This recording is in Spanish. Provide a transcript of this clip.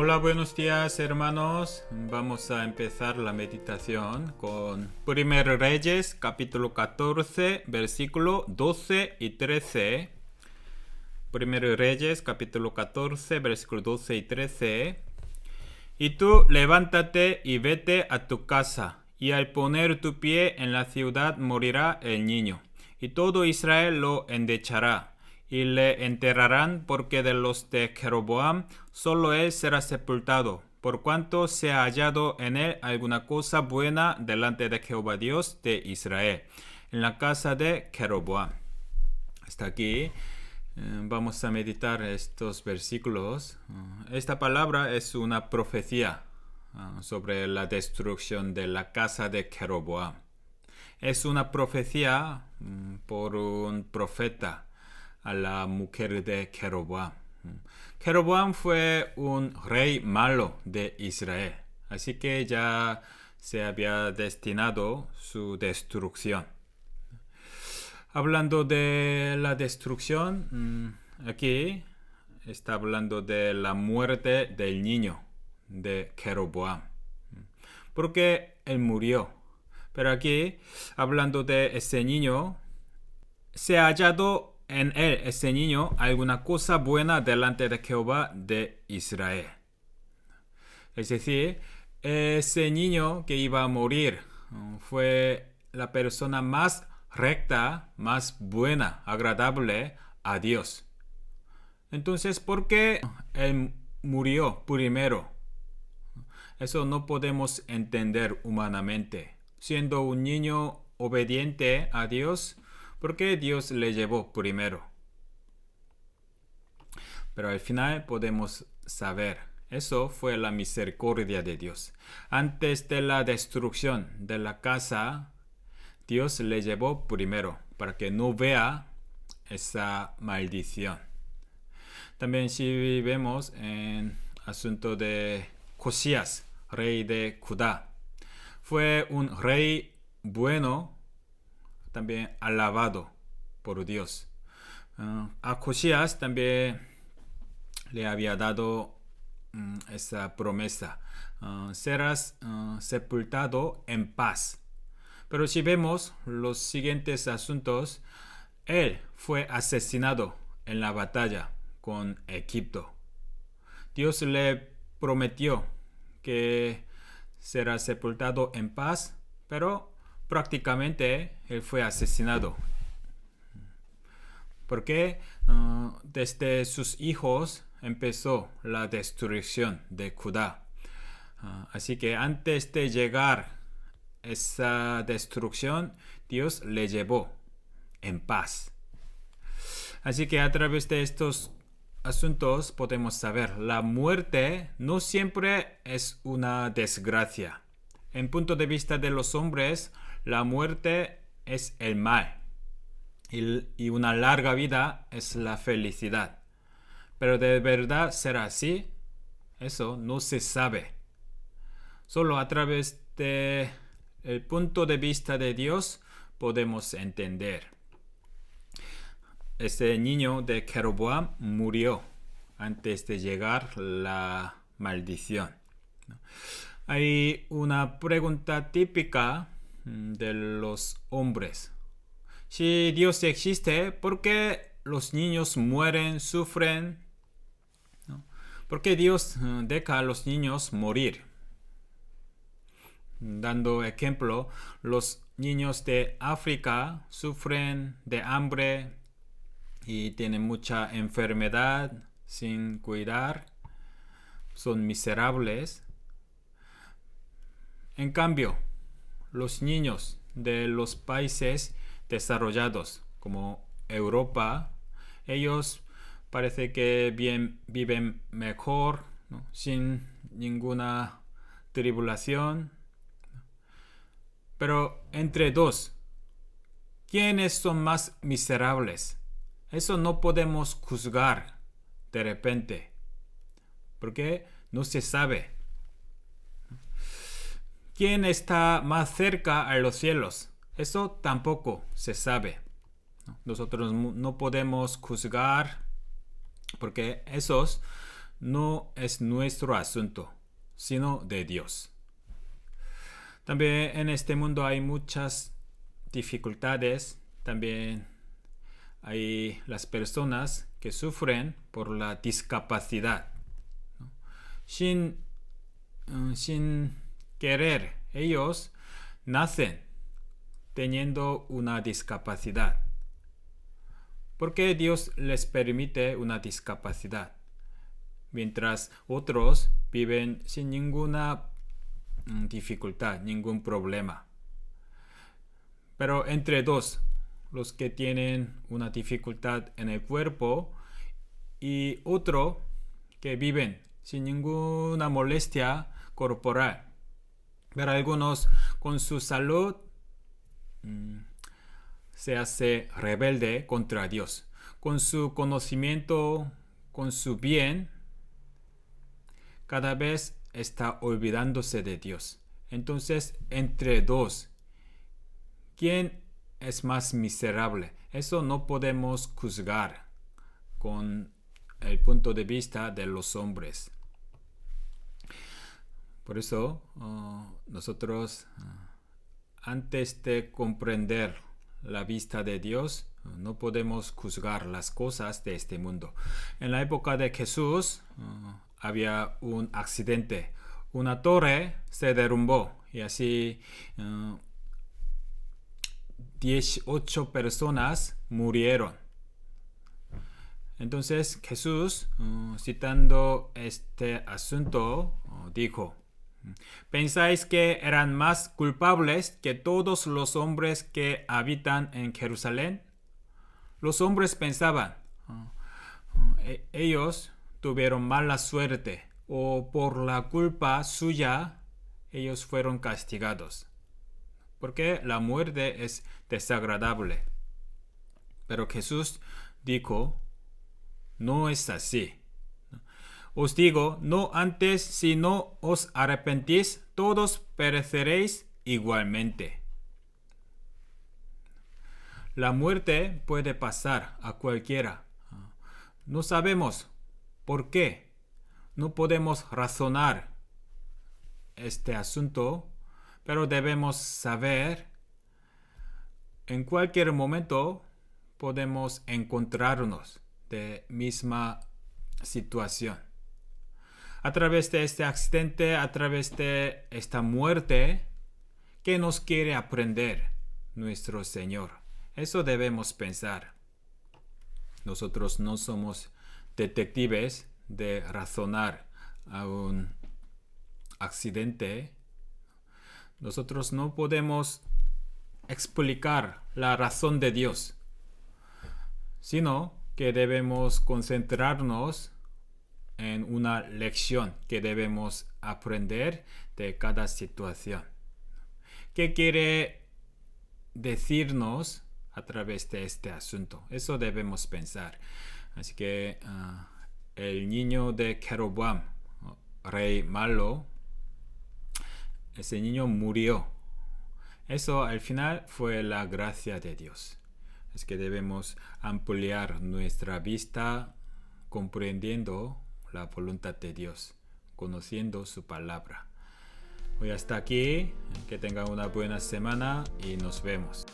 Hola, buenos días hermanos. Vamos a empezar la meditación con 1 Reyes, capítulo 14, versículo 12 y 13. 1 Reyes, capítulo 14, versículo 12 y 13. Y tú levántate y vete a tu casa, y al poner tu pie en la ciudad morirá el niño, y todo Israel lo endechará, y le enterrarán, porque de los de Jeroboam solo él será sepultado, por cuanto se ha hallado en él alguna cosa buena delante de Jehová Dios de Israel, en la casa de Jeroboam. Hasta aquí. Vamos a meditar estos versículos. Esta palabra es una profecía sobre la destrucción de la casa de Jeroboam. Es una profecía por un profeta a la mujer de Jeroboam. Jeroboam fue un rey malo de Israel, así que ya se había destinado su destrucción. Hablando de la destrucción, aquí está hablando de la muerte del niño de Jeroboam, porque él murió. Pero aquí, hablando de ese niño, se ha hallado en él, ese niño, alguna cosa buena delante de Jehová de Israel. Es decir, ese niño que iba a morir fue la persona más recta, más buena, agradable a Dios. Entonces, ¿por qué él murió primero? Eso no podemos entender humanamente. Siendo un niño obediente a Dios, ¿por qué Dios le llevó primero? Pero al final podemos saber, eso fue la misericordia de Dios. Antes de la destrucción de la casa, Dios le llevó primero para que no vea esa maldición. También si vemos en asunto de Josías, rey de Judá, fue un rey bueno, también alabado por Dios. A Josías también le había dado esa promesa, serás sepultado en paz. Pero si vemos los siguientes asuntos, él fue asesinado en la batalla con Egipto. Dios le prometió que será sepultado en paz, pero prácticamente él fue asesinado. Porque desde sus hijos empezó la destrucción de Judá. Así que antes de llegar esa destrucción, Dios le llevó en paz. Así que a través de estos asuntos podemos saber, la muerte no siempre es una desgracia. En punto de vista de los hombres, la muerte es el mal y una larga vida es la felicidad. Pero de verdad será así, eso no se sabe. Solo a través de el punto de vista de Dios podemos entender. Ese niño de Jeroboam murió antes de llegar la maldición. Hay una pregunta típica de los hombres. Si Dios existe, ¿por qué los niños mueren, sufren? ¿Por qué Dios deja a los niños morir? Dando ejemplo, los niños de África sufren de hambre y tienen mucha enfermedad sin cuidar, son miserables. En cambio, los niños de los países desarrollados como Europa, ellos parece que viven mejor, ¿no? Sin ninguna tribulación. Pero entre dos, ¿quiénes son más miserables? Eso no podemos juzgar de repente, porque no se sabe. ¿Quién está más cerca a los cielos? Eso tampoco se sabe. Nosotros no podemos juzgar porque esos no es nuestro asunto, sino de Dios. También en este mundo hay muchas dificultades. También hay las personas que sufren por la discapacidad, ¿no? Sin querer, ellos nacen teniendo una discapacidad. ¿Por qué Dios les permite una discapacidad? Mientras otros viven sin ninguna dificultad, ningún problema. Pero entre dos, los que tienen una dificultad en el cuerpo y otro que viven sin ninguna molestia corporal. Pero algunos con su salud se hace rebelde contra Dios. Con su conocimiento, con su bien, cada vez está olvidándose de Dios. Entonces, entre dos, ¿quién es más miserable? Eso no podemos juzgar con el punto de vista de los hombres. Por eso, nosotros, antes de comprender la vista de Dios, no podemos juzgar las cosas de este mundo. En la época de Jesús, había un accidente. Una torre se derrumbó y así 18 personas murieron. Entonces Jesús, citando este asunto, dijo: ¿pensáis que eran más culpables que todos los hombres que habitan en Jerusalén? Los hombres pensaban, ellos tuvieron mala suerte, o por la culpa suya ellos fueron castigados. Porque la muerte es desagradable. Pero Jesús dijo: no es así. Os digo, no antes, si no os arrepentís, todos pereceréis igualmente. La muerte puede pasar a cualquiera. No sabemos por qué. No podemos razonar este asunto, pero debemos saber en cualquier momento podemos encontrarnos de misma situación. A través de este accidente, a través de esta muerte, ¿qué nos quiere aprender nuestro Señor? Eso debemos pensar. Nosotros no somos detectives de razonar a un accidente. Nosotros no podemos explicar la razón de Dios, sino que debemos concentrarnos en una lección que debemos aprender de cada situación. ¿Qué quiere decirnos a través de este asunto? Eso debemos pensar. Así que el niño de Jeroboam, rey malo, ese niño murió. Eso al final fue la gracia de Dios. Es que debemos ampliar nuestra vista comprendiendo la voluntad de Dios, conociendo su palabra. Hoy hasta aquí, que tengan una buena semana y nos vemos.